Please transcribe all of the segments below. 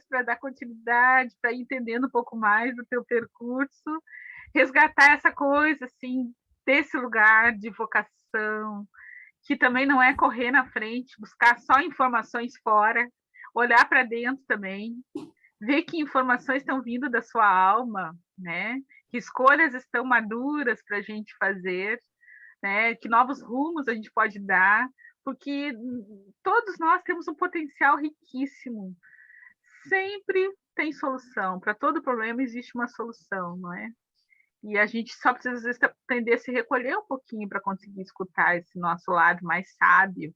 para dar continuidade, para ir entendendo um pouco mais do teu percurso, resgatar essa coisa, assim, desse lugar de vocação, que também não é correr na frente, buscar só informações fora, olhar para dentro também, ver que informações estão vindo da sua alma, né? Que escolhas estão maduras para a gente fazer, né? Que novos rumos a gente pode dar, porque todos nós temos um potencial riquíssimo. Sempre tem solução. Para todo problema existe uma solução, não é? E a gente só precisa, às vezes, aprender a se recolher um pouquinho para conseguir escutar esse nosso lado mais sábio,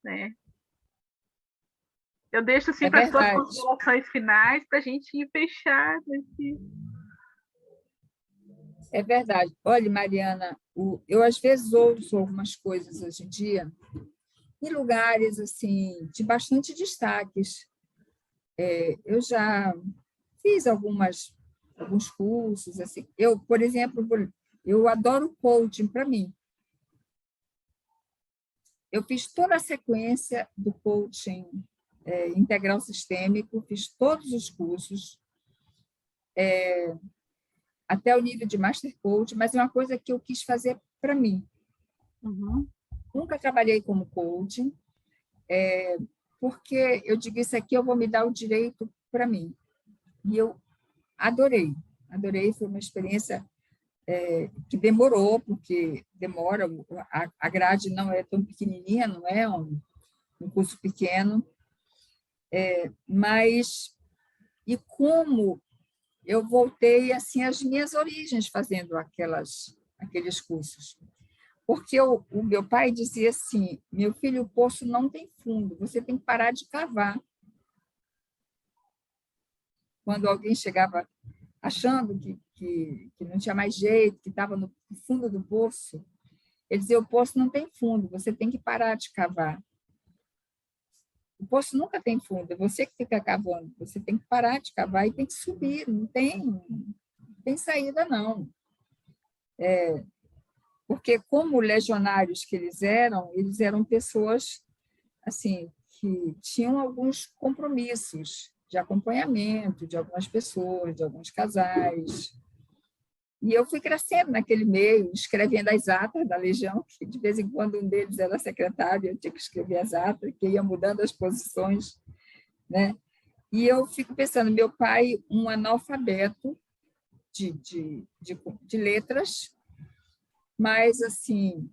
né? Eu deixo assim para as tuas considerações finais para a gente ir fechar esse... É verdade. Olha, Mariana, eu às vezes ouço algumas coisas hoje em dia em lugares assim de bastante destaques. Eu já fiz alguns cursos. Assim. Eu, por exemplo, eu adoro coaching para mim. Eu fiz toda a sequência do coaching integral sistêmico, fiz todos os cursos, até o nível de Master Coach, mas é uma coisa que eu quis fazer para mim. Uhum. Nunca trabalhei como coaching, porque eu digo, isso aqui eu vou me dar o direito para mim. E eu adorei, foi uma experiência que demorou, porque demora, a grade não é tão pequenininha, não é um curso pequeno, mas, e como eu voltei assim às minhas origens fazendo aqueles cursos. Porque o meu pai dizia assim, meu filho, o poço não tem fundo, você tem que parar de cavar. Quando alguém chegava achando que não tinha mais jeito, que estava no fundo do poço, ele dizia, o poço não tem fundo, você tem que parar de cavar. O poço nunca tem fundo, é você que fica cavando, você tem que parar de cavar e tem que subir, não tem saída, não. Porque, como legionários que eles eram pessoas assim, que tinham alguns compromissos de acompanhamento de algumas pessoas, de alguns casais. E eu fui crescendo naquele meio, escrevendo as atas da Legião, que de vez em quando um deles era secretário, eu tinha que escrever as atas, que ia mudando as posições, né? E eu fico pensando, meu pai, um analfabeto de letras, mas, assim,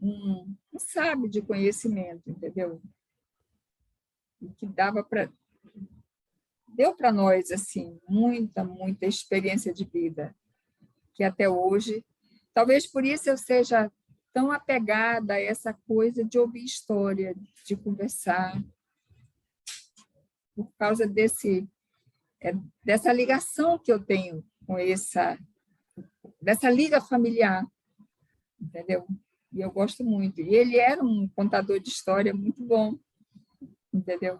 um sábio de conhecimento, entendeu? E que deu para nós, assim, muita experiência de vida, que até hoje, talvez por isso eu seja tão apegada a essa coisa de ouvir história, de conversar, por causa dessa ligação que eu tenho com dessa liga familiar, entendeu? E eu gosto muito. E ele era um contador de história muito bom, entendeu?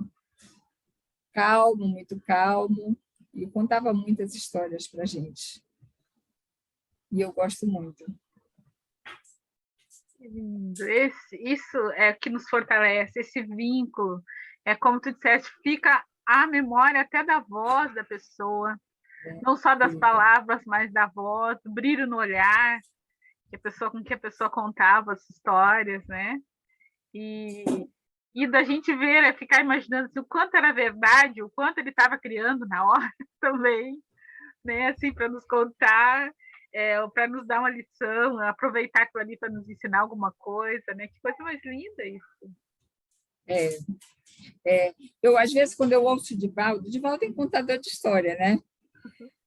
Calmo, muito calmo, e contava muitas histórias para a gente. E eu gosto muito. Isso é que nos fortalece, esse vínculo. É como tu disseste, fica a memória até da voz da pessoa, não só das palavras, mas da voz, do brilho no olhar, com que a pessoa contava as histórias, né? E da gente ver, ficar imaginando assim, o quanto era verdade, o quanto ele estava criando na hora também, né? Assim, para nos contar, para nos dar uma lição, aproveitar aquilo ali para nos ensinar alguma coisa, né? Que coisa mais linda isso. Eu, às vezes, quando eu ouço o Divaldo é contador de história, né?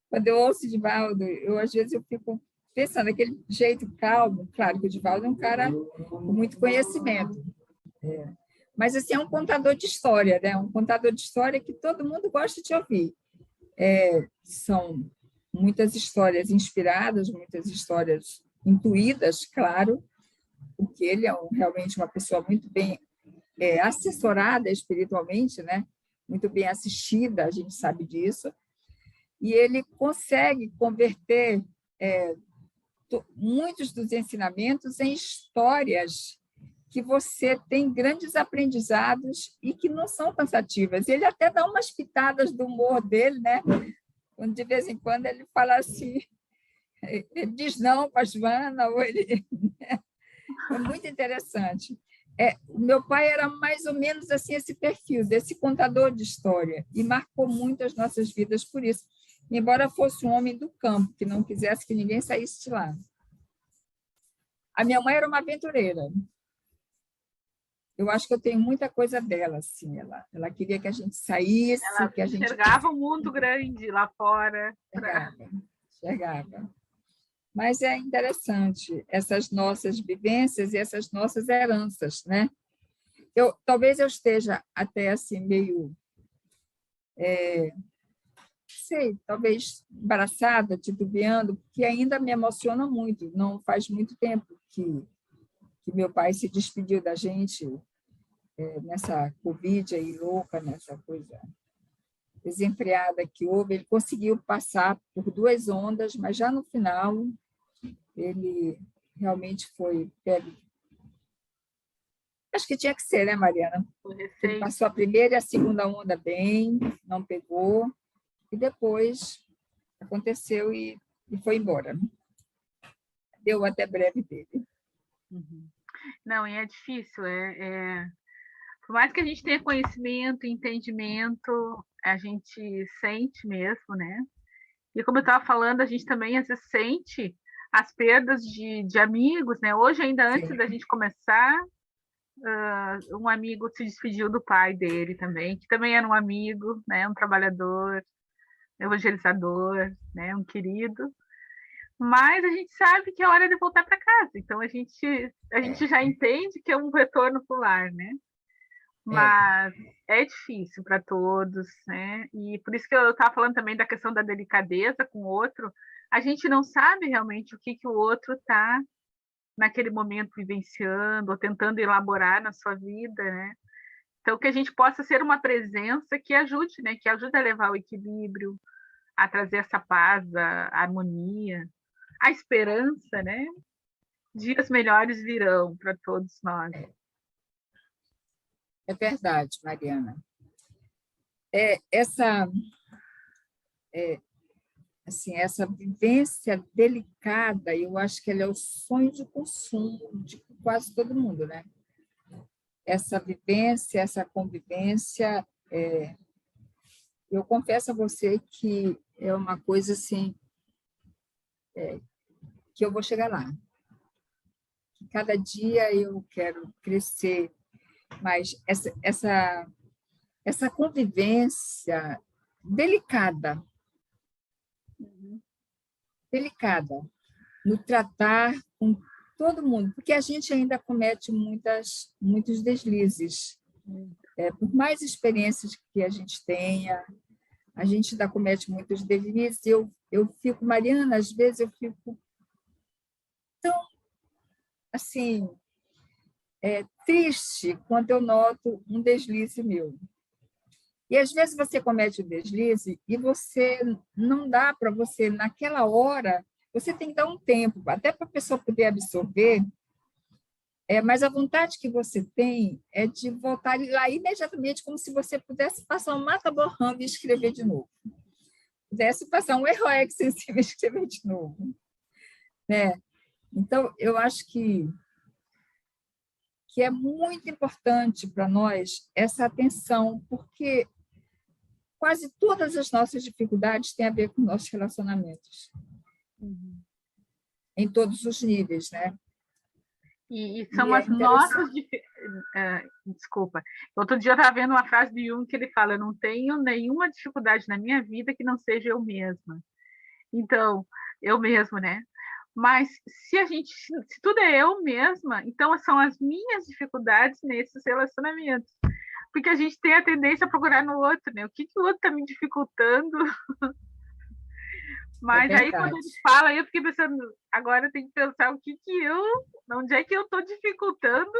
Quando eu ouço o Divaldo, às vezes eu fico pensando aquele jeito calmo. Claro que o Divaldo é um cara com muito conhecimento, mas assim, é um contador de história, né? Um contador de história que todo mundo gosta de ouvir. São muitas histórias inspiradas, muitas histórias intuídas, claro, porque ele é realmente uma pessoa muito bem assessorada espiritualmente, né? Muito bem assistida, a gente sabe disso, e ele consegue converter muitos dos ensinamentos em histórias que você tem grandes aprendizados e que não são cansativas. Ele até dá umas pitadas do humor dele, né? Quando de vez em quando ele fala assim, ele diz não para a Joana, ou ele... É muito interessante. O meu pai era mais ou menos assim esse perfil, desse contador de história, e marcou muito as nossas vidas por isso, embora fosse um homem do campo, que não quisesse que ninguém saísse de lá. A minha mãe era uma aventureira. Eu acho que eu tenho muita coisa dela, assim. Ela queria que a gente saísse, Ela que a gente... enxergava um mundo grande lá fora. Enxergava. Mas é interessante essas nossas vivências e essas nossas heranças, né? Talvez eu esteja até assim meio, sei, talvez embaraçada, titubeando, porque ainda me emociona muito. Não faz muito tempo que meu pai se despediu da gente nessa Covid aí louca, nessa coisa desenfreada que houve. Ele conseguiu passar por 2 ondas, mas já no final ele realmente foi pego. Acho que tinha que ser, né, Mariana? Ele passou a primeira e a segunda onda bem, não pegou, e depois aconteceu e foi embora. Deu até breve dele. Não, e é difícil. Por mais que a gente tenha conhecimento, entendimento, a gente sente mesmo, né? E como eu estava falando, a gente também às vezes sente as perdas de amigos, né? Hoje, ainda antes da gente começar, um amigo se despediu do pai dele também, que também era um amigo, né? Um trabalhador, evangelizador, né? Um querido. Mas a gente sabe que é hora de voltar para casa, então a gente já entende que é um retorno para o lar, né? Mas é difícil para todos, né? E por isso que eu estava falando também da questão da delicadeza com o outro. A gente não sabe realmente o que o outro está naquele momento vivenciando ou tentando elaborar na sua vida, né? Então, que a gente possa ser uma presença que ajude, né? Que ajude a levar o equilíbrio, a trazer essa paz, a harmonia, a esperança, né? Dias melhores virão para todos nós. É verdade, Mariana. Essa vivência delicada, eu acho que ela é o sonho de consumo de quase todo mundo, né? Essa vivência, essa convivência, eu confesso a você que é uma coisa assim, que eu vou chegar lá. Cada dia eu quero crescer, mas essa convivência delicada, no tratar com todo mundo, porque a gente ainda comete muitos deslizes. Por mais experiências que a gente tenha, a gente ainda comete muitos deslizes. Eu fico, Mariana, às vezes eu fico tão assim, triste quando eu noto um deslize meu. E às vezes você comete o deslize e você não dá para você, naquela hora, você tem que dar um tempo, até para a pessoa poder absorver, mas a vontade que você tem é de voltar lá imediatamente, como se você pudesse passar um mata-borrando e escrever de novo. Pudesse passar um erro-ex em cima e escrever de novo. Né? Então, eu acho que é muito importante para nós essa atenção, porque quase todas as nossas dificuldades têm a ver com nossos relacionamentos. Em todos os níveis, né? E são as nossas... Desculpa. Outro dia eu estava vendo uma frase de Jung que ele fala: eu não tenho nenhuma dificuldade na minha vida que não seja eu mesma. Então, eu mesmo, né? Mas se tudo é eu mesma, então são as minhas dificuldades nesses relacionamentos. Porque a gente tem a tendência a procurar no outro, né? O que o outro está me dificultando? Mas aí, quando ele fala, eu fiquei pensando, agora eu tenho que pensar onde é que eu estou dificultando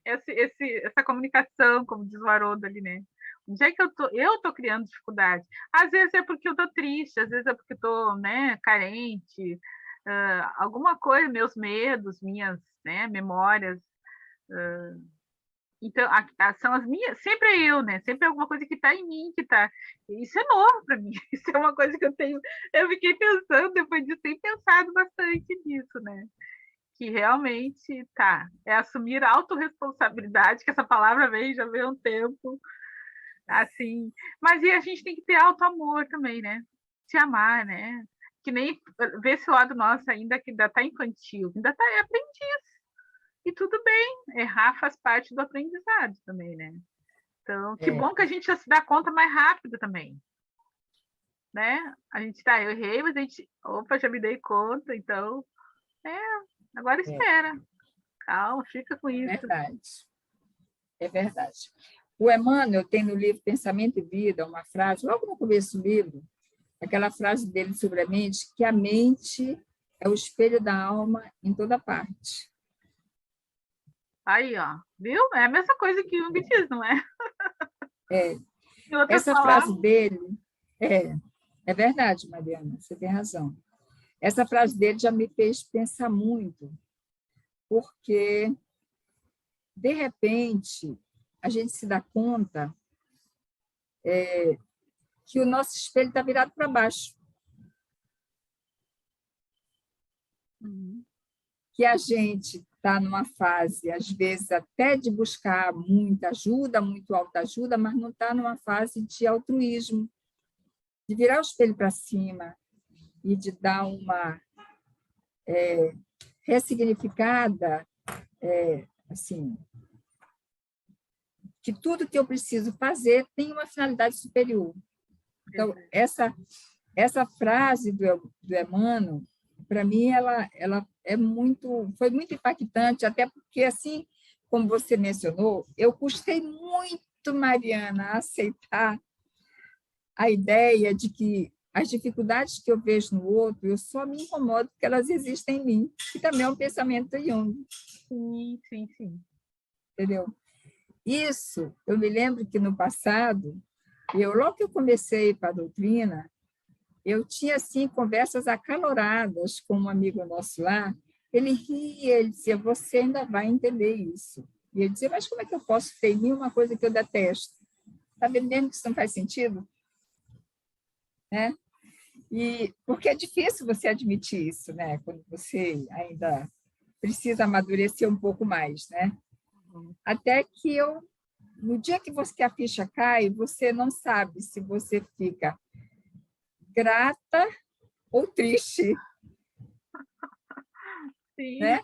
essa comunicação, como diz o Haroldo ali, né? Onde é que eu tô criando dificuldade? Às vezes é porque eu tô triste, às vezes é porque eu tô, né, carente, alguma coisa, meus medos, minhas, né, memórias Então, são as minhas, sempre é eu, né? Sempre é alguma coisa que está em mim, que tá. Isso é novo para mim. Isso é uma coisa que eu tenho. Eu fiquei pensando, depois de ter pensado bastante nisso, né? Que realmente tá. É assumir autorresponsabilidade, que essa palavra vem já vem há um tempo, assim. Mas e a gente tem que ter auto-amor também, né? Se amar, né? Que nem ver esse lado nosso ainda que ainda tá infantil, ainda tá aprendiz. E tudo bem, errar faz parte do aprendizado também, né? Então, que bom que a gente já se dá conta mais rápido também, né? A gente tá, eu errei, mas a gente, opa, já me dei conta, então, agora espera. Calma, fica com isso. Verdade. É verdade. O Emmanuel tem no livro Pensamento e Vida uma frase, logo no começo do livro, aquela frase dele sobre a mente, que a mente é o espelho da alma em toda parte. Aí, ó, viu? É a mesma coisa que o Jung diz, não é? Essa frase dele é verdade, Mariana, você tem razão. Essa frase dele já me fez pensar muito, porque, de repente, a gente se dá conta que o nosso espelho está virado para baixo. Que a gente está numa fase, às vezes, até de buscar muita ajuda, muito autoajuda, mas não está numa fase de altruísmo, de virar o espelho para cima e de dar uma ressignificada, assim, que tudo que eu preciso fazer tem uma finalidade superior. Então, essa frase do Emmanuel, para mim, ela foi muito impactante, até porque, assim como você mencionou, eu custei muito, Mariana, a aceitar a ideia de que as dificuldades que eu vejo no outro, eu só me incomodo porque elas existem em mim, que também é um pensamento do Jung. Sim. Entendeu? Isso, eu me lembro que no passado, logo que eu comecei para a doutrina, eu tinha, assim, conversas acaloradas com um amigo nosso lá. Ele ria, ele dizia, você ainda vai entender isso. E eu dizia, mas como é que eu posso ter em mim uma coisa que eu detesto? Está vendo mesmo que isso não faz sentido? Né? E, porque é difícil você admitir isso, né? Quando você ainda precisa amadurecer um pouco mais, né? Até que no dia que a ficha cai, você não sabe se você fica grata ou triste. Sim. Né?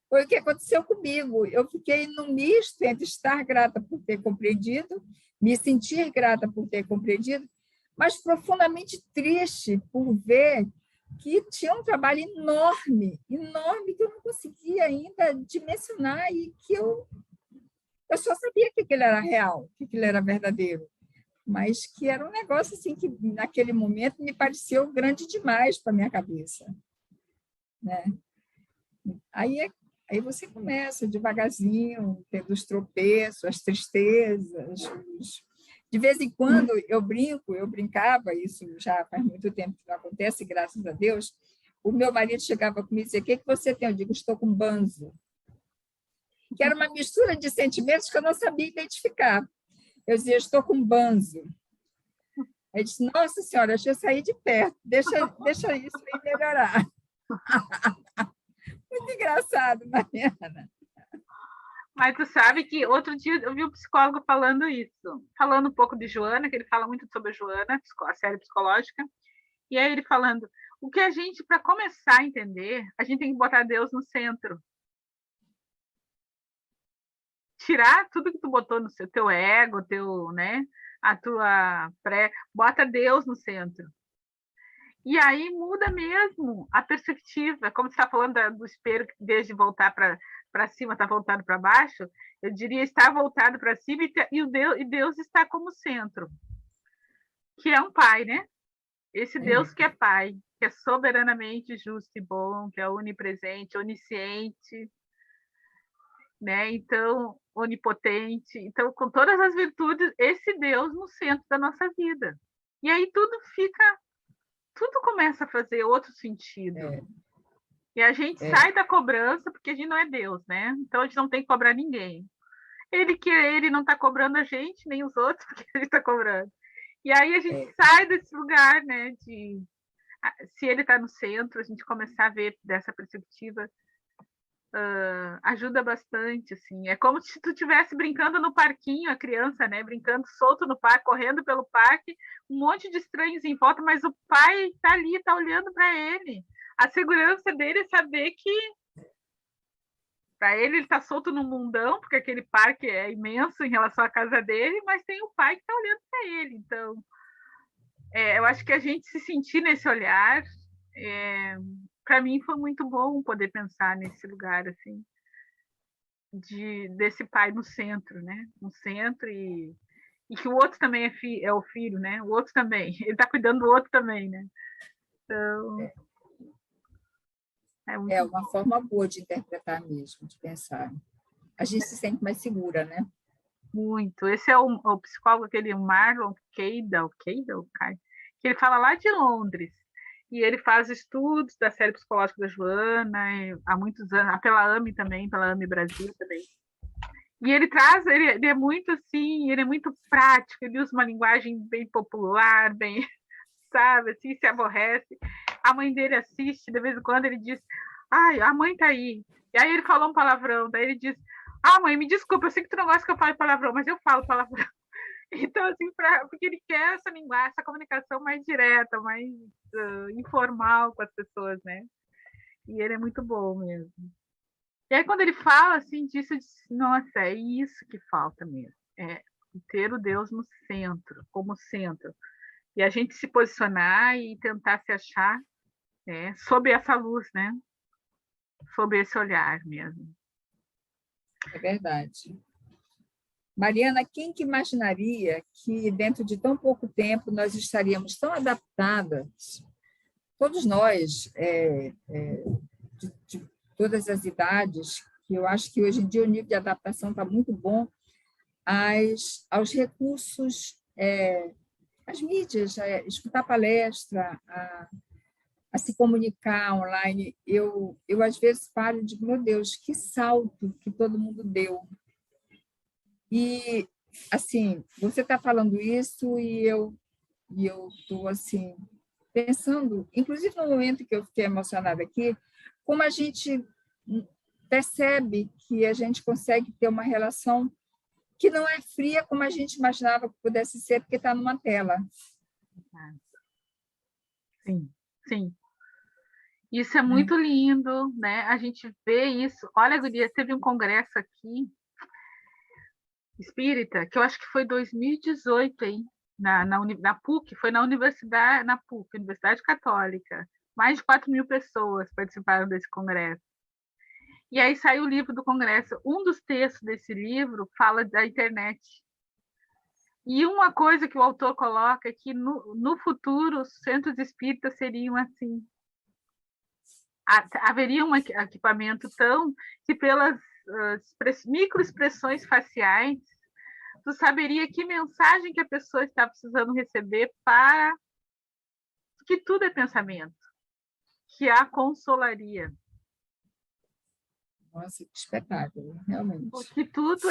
Foi o que aconteceu comigo. Eu fiquei num misto entre estar grata por ter compreendido, me sentir grata por ter compreendido, mas profundamente triste por ver que tinha um trabalho enorme, enorme, que eu não conseguia ainda dimensionar e que eu só sabia que aquilo era real, que aquilo era verdadeiro, mas que era um negócio assim que, naquele momento, me pareceu grande demais para a minha cabeça. Né? Aí você começa devagarzinho, tendo os tropeços, as tristezas. De vez em quando eu brincava, isso já faz muito tempo que não acontece, graças a Deus. O meu marido chegava comigo e dizia, o que você tem? Eu digo, estou com banzo. Que era uma mistura de sentimentos que eu não sabia identificar. Eu dizia, estou com banzo. Ele disse, nossa senhora, deixa eu sair de perto, deixa isso aí melhorar. Muito engraçado, Mariana. Mas tu sabe que outro dia eu vi um psicólogo falando isso, falando um pouco de Joana, que ele fala muito sobre a Joana, a série psicológica, e aí ele falando, o que a gente, para começar a entender, a gente tem que botar Deus no centro. Tirar tudo que tu botou no teu ego, né, a tua bota Deus no centro. E aí muda mesmo a perspectiva, como você está falando do espelho, que desde voltar para cima está voltado para baixo, eu diria estar voltado para cima e Deus está como centro, que é um pai, né? Esse Deus que é pai, que é soberanamente justo e bom, que é onipresente, onisciente, né? Então, onipotente. Então, com todas as virtudes, esse Deus no centro da nossa vida. E aí tudo começa a fazer outro sentido. E a gente sai da cobrança porque a gente não é Deus, né? Então a gente não tem que cobrar ninguém. Ele não está cobrando a gente, nem os outros, porque ele está cobrando. E aí a gente sai desse lugar, né? Se ele está no centro, a gente começar a ver dessa perspectiva ajuda bastante, assim. É como se tu estivesse brincando no parquinho, a criança, né? Brincando solto no parque, correndo pelo parque, um monte de estranhos em volta, mas o pai está ali, está olhando para ele. A segurança dele é saber que para ele está solto no mundão, porque aquele parque é imenso em relação à casa dele, mas tem o pai que está olhando para ele. Então, eu acho que a gente se sentir nesse olhar, para mim foi muito bom poder pensar nesse lugar assim, desse pai no centro, né? No centro e que o outro também é o filho, né? O outro também, ele está cuidando do outro também, né? Então, é uma forma boa de interpretar mesmo, de pensar. A gente se sente mais segura, né? Muito. Esse é o psicólogo, aquele Marlon Keidel, que ele fala lá de Londres. E ele faz estudos da série psicológica da Joana, há muitos anos, pela AME também, pela AME Brasil também. E ele traz, ele é muito assim, ele é muito prático, ele usa uma linguagem bem popular, bem, sabe, assim, se aborrece. A mãe dele assiste, de vez em quando ele diz, ai, a mãe tá aí. E aí ele falou um palavrão, daí ele diz, mãe, me desculpa, eu sei que tu não gosta que eu fale palavrão, mas eu falo palavrão. Então, assim, porque ele quer essa linguagem, essa comunicação mais direta, mais informal com as pessoas, né? E ele é muito bom mesmo. E aí, quando ele fala assim disso, eu disse, nossa, é isso que falta mesmo. É ter o Deus no centro, como centro. E a gente se posicionar e tentar se achar sob essa luz, né? Sob esse olhar mesmo. É verdade. Mariana, quem que imaginaria que dentro de tão pouco tempo nós estaríamos tão adaptadas, todos nós, de todas as idades, que eu acho que hoje em dia o nível de adaptação está muito bom, aos recursos, às mídias, escutar palestra, a se comunicar online. Eu às vezes paro e digo, meu Deus, que salto que todo mundo deu. E, assim, você está falando isso e eu estou, assim, pensando, inclusive no momento que eu fiquei emocionada aqui, como a gente percebe que a gente consegue ter uma relação que não é fria como a gente imaginava que pudesse ser, porque está numa tela. Sim, sim. Isso é muito lindo, né? A gente vê isso. Olha, guria, teve um congresso aqui, espírita, que eu acho que foi 2018, hein? Na PUC, foi na Universidade, na PUC, Universidade Católica. Mais de 4.000 pessoas participaram desse congresso. E aí saiu o livro do congresso. Um dos textos desse livro fala da internet. E uma coisa que o autor coloca é que no futuro os centros espíritas seriam assim. Haveria um equipamento tão que pelas microexpressões faciais tu saberia que mensagem que a pessoa está precisando receber para que tudo é pensamento, que a consolaria. Nossa, que espetáculo, realmente. Porque tudo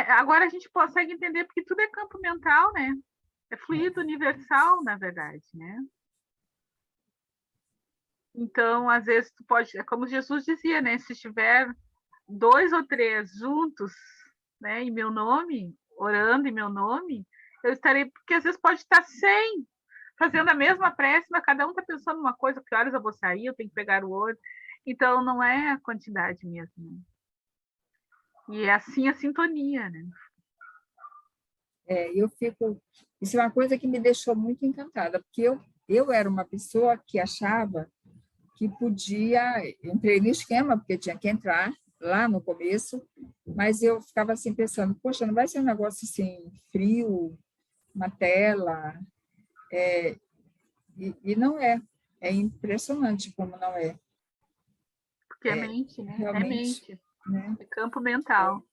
agora a gente consegue entender porque tudo é campo mental, né? É fluido universal, na verdade, né? Então, às vezes tu pode, é como Jesus dizia, né? Se estiver 2 ou 3 juntos, né, em meu nome, orando em meu nome, eu estarei, porque às vezes pode estar 100 fazendo a mesma prece, mas cada um está pensando uma coisa, que horas eu vou sair, eu tenho que pegar o outro. Então, não é a quantidade mesmo. Né? E é assim a sintonia, né? Isso é uma coisa que me deixou muito encantada, porque eu era uma pessoa que achava que podia, entrei no esquema, porque tinha que entrar lá no começo, mas eu ficava assim pensando, poxa, não vai ser um negócio assim, frio, uma tela, e não é. É impressionante como não é. Porque é mente, né? Realmente, É mente. Né? É campo mental.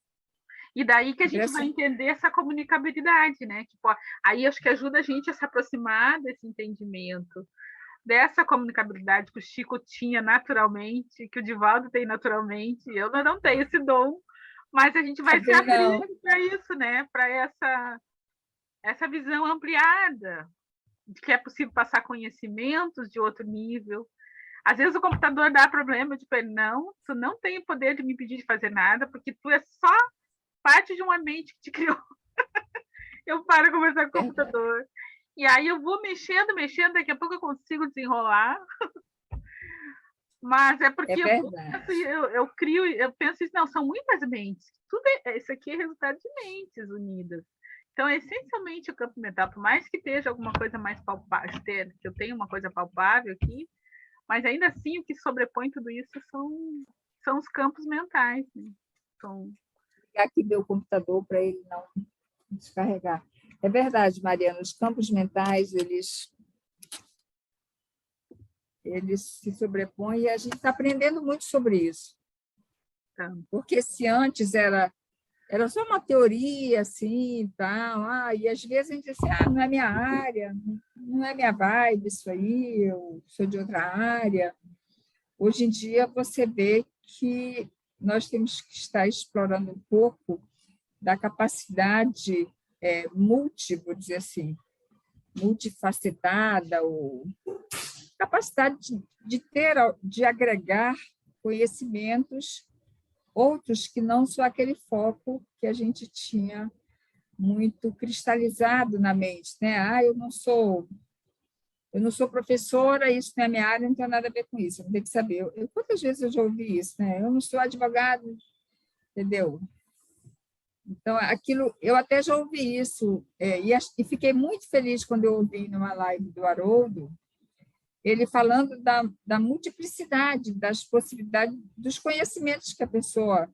E daí que a gente vai entender essa comunicabilidade, né? Que, aí acho que ajuda a gente a se aproximar desse entendimento. dessa comunicabilidade que o Chico tinha naturalmente, que o Divaldo tem naturalmente. Eu não tenho esse dom, mas a gente vai se abrir para isso, né? Para essa visão ampliada, de que é possível passar conhecimentos de outro nível. Às vezes o computador dá problema, tipo, não, tu não tem o poder de me impedir de fazer nada, porque tu é só parte de uma mente que te criou. Eu paro de conversar com o computador. E aí eu vou mexendo, daqui a pouco eu consigo desenrolar. Mas é porque eu crio, eu penso isso, não, são muitas mentes. Isso aqui é resultado de mentes unidas. Então, essencialmente, o campo mental, por mais que esteja alguma coisa mais palpável, que eu tenha uma coisa palpável aqui, mas ainda assim o que sobrepõe tudo isso são os campos mentais. Né? Vou ligar aqui meu computador para ele não descarregar. É verdade, Mariana, os campos mentais, eles se sobrepõem e a gente está aprendendo muito sobre isso. Porque se antes era só uma teoria, assim, tal, e às vezes a gente diz assim, não é minha área, não é minha vibe isso aí, eu sou de outra área. Hoje em dia você vê que nós temos que estar explorando um pouco da capacidade vou dizer assim, multifacetada, ou capacidade de agregar conhecimentos outros que não só aquele foco que a gente tinha muito cristalizado na mente, né? Eu não sou professora, isso não é minha área, não tem nada a ver com isso, eu não tenho que saber. Quantas vezes eu já ouvi isso, né? Eu não sou advogado, entendeu? Então, aquilo, eu até já ouvi isso, e fiquei muito feliz quando eu ouvi numa live do Haroldo, ele falando da multiplicidade, das possibilidades, dos conhecimentos que a pessoa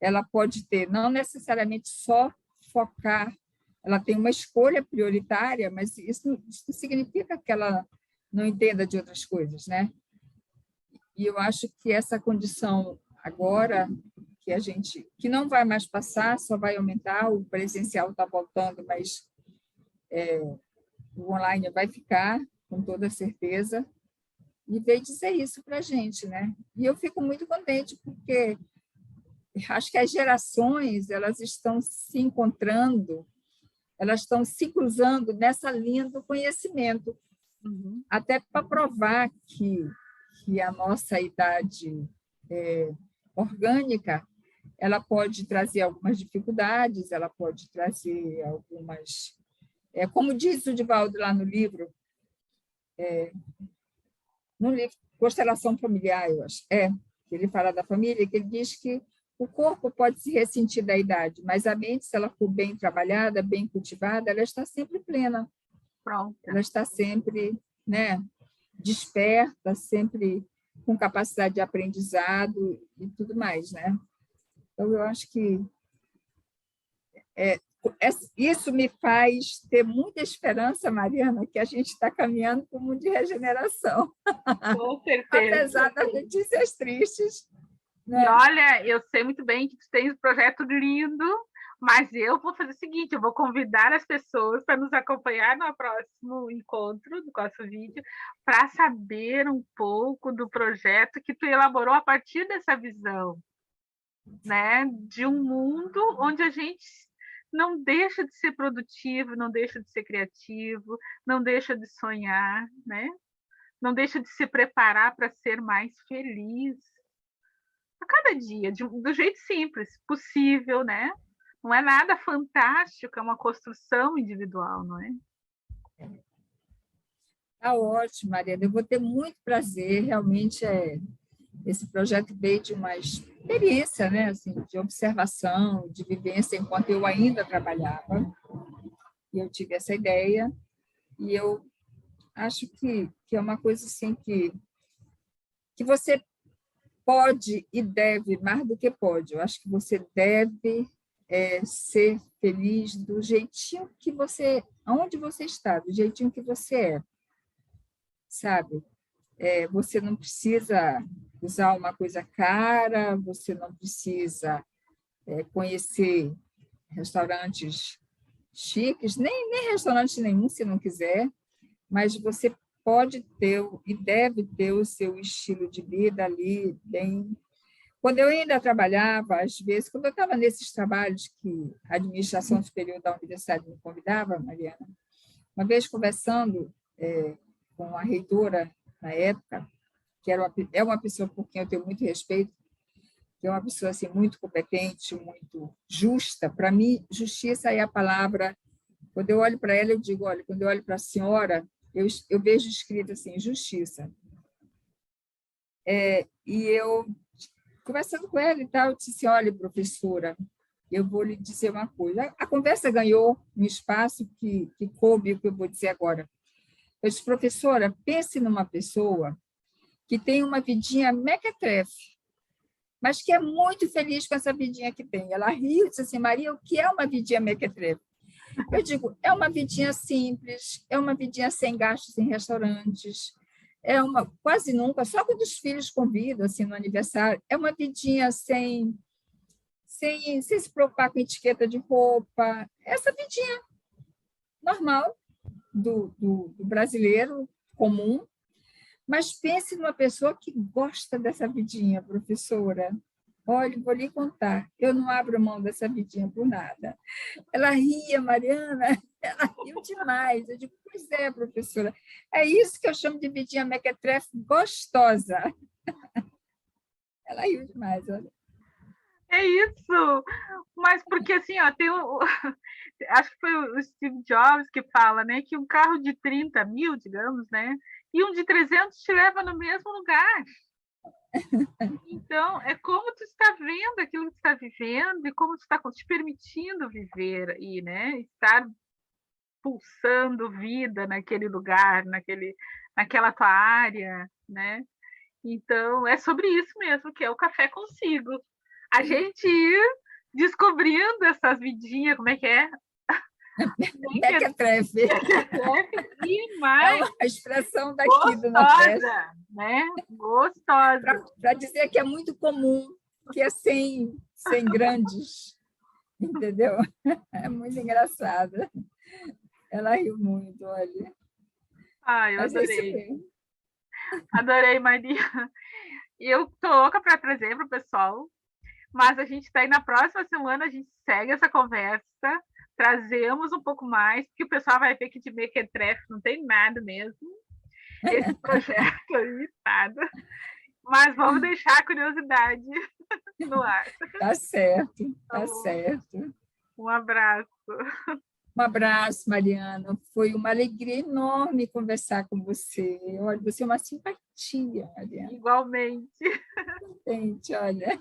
ela pode ter, não necessariamente só focar, ela tem uma escolha prioritária, mas isso não significa que ela não entenda de outras coisas, né? E eu acho que essa condição agora, que não vai mais passar, só vai aumentar, o presencial está voltando, mas o online vai ficar, com toda certeza, e veio dizer isso para a gente, né? E eu fico muito contente, porque acho que as gerações elas estão se encontrando, elas estão se cruzando nessa linha do conhecimento, até para provar que a nossa idade orgânica ela pode trazer algumas dificuldades, ela pode trazer algumas... como diz o Divaldo lá no livro Constelação Familiar, eu acho, que ele fala da família, que ele diz que o corpo pode se ressentir da idade, mas a mente, se ela for bem trabalhada, bem cultivada, ela está sempre plena. Pronto. Ela está sempre, né, desperta, sempre com capacidade de aprendizado e tudo mais, né? Então, eu acho que isso me faz ter muita esperança, Mariana, que a gente está caminhando para o mundo de regeneração. Com certeza. Apesar das notícias tristes. Né? E olha, eu sei muito bem que tu tens um projeto lindo, mas eu vou fazer o seguinte, eu vou convidar as pessoas para nos acompanhar no próximo encontro, no próximo vídeo, para saber um pouco do projeto que tu elaborou a partir dessa visão, né? De um mundo onde a gente não deixa de ser produtivo, não deixa de ser criativo, não deixa de sonhar, né? Não deixa de se preparar para ser mais feliz a cada dia, do jeito simples, possível, né? Não é nada fantástico, é uma construção individual, não é? Tá ótimo, Mariana. Eu vou ter muito prazer, realmente esse projeto veio de uma experiência, né, assim, de observação, de vivência enquanto eu ainda trabalhava. E eu tive essa ideia e eu acho que é uma coisa assim que você pode e deve, mais do que pode. Eu acho que você deve ser feliz do jeitinho que você, onde você está, do jeitinho que você sabe? Você não precisa usar uma coisa cara, você não precisa conhecer restaurantes chiques, nem restaurante nenhum, se não quiser, mas você pode ter e deve ter o seu estilo de vida ali, bem. Quando eu ainda trabalhava, às vezes, quando eu estava nesses trabalhos que a administração superior da universidade me convidava, Mariana, uma vez conversando com a reitora na época, que é uma pessoa por quem eu tenho muito respeito, que é uma pessoa assim, muito competente, muito justa. Para mim, justiça é a palavra. Quando eu olho para ela, eu digo, olha, quando eu olho para a senhora, eu vejo escrito assim, justiça. E eu, conversando com ela e tal, eu disse, olha, professora, eu vou lhe dizer uma coisa. A conversa ganhou um espaço que coube o que eu vou dizer agora. Eu disse, professora, pense numa pessoa que tem uma vidinha mequetrefe, mas que é muito feliz com essa vidinha que tem. Ela riu e disse assim, Maria, o que é uma vidinha mequetrefe? Eu digo, é uma vidinha simples, é uma vidinha sem gastos em restaurantes, é uma quase nunca, só quando os filhos convidam assim no aniversário, é uma vidinha sem se preocupar com etiqueta de roupa, essa vidinha normal do brasileiro comum. Mas pense numa pessoa que gosta dessa vidinha, professora. Olha, vou lhe contar, eu não abro mão dessa vidinha por nada. Ela ria, Mariana, ela riu demais. Eu digo, pois é, professora, é isso que eu chamo de vidinha mequetrefe gostosa. Ela riu demais, olha. É isso! Mas porque assim, ó, acho que foi o Steve Jobs que fala, né, que um carro de 30 mil, digamos, né, e um de 300 te leva no mesmo lugar. Então, é como tu está vendo aquilo que tu está vivendo e como tu está te permitindo viver e, né, estar pulsando vida naquele lugar, naquela tua área, né? Então, é sobre isso mesmo, que é o café consigo. A gente ir descobrindo essas vidinhas, como é que é? Mequetrefe. E É mais uma expressão daqui do Nordeste. gostosa, né? Gostosa. Para dizer que é muito comum, que é sem grandes, entendeu? É muito engraçada. Ela riu muito, olha. Ai, eu Mas é isso adorei. mesmo. Adorei, Maria. E eu tô louca para trazer para o pessoal, mas a gente está aí na próxima semana, a gente segue essa conversa, trazemos um pouco mais, porque o pessoal vai ver que de mequetrefe não tem nada mesmo, esse projeto aí, nada. Mas vamos deixar a curiosidade no ar. Tá certo, Tá tá bom. certo. Um abraço. Um abraço, Mariana. Foi uma alegria enorme conversar com você. Olha, você é uma simpatia, Mariana. Igualmente. Gente, olha.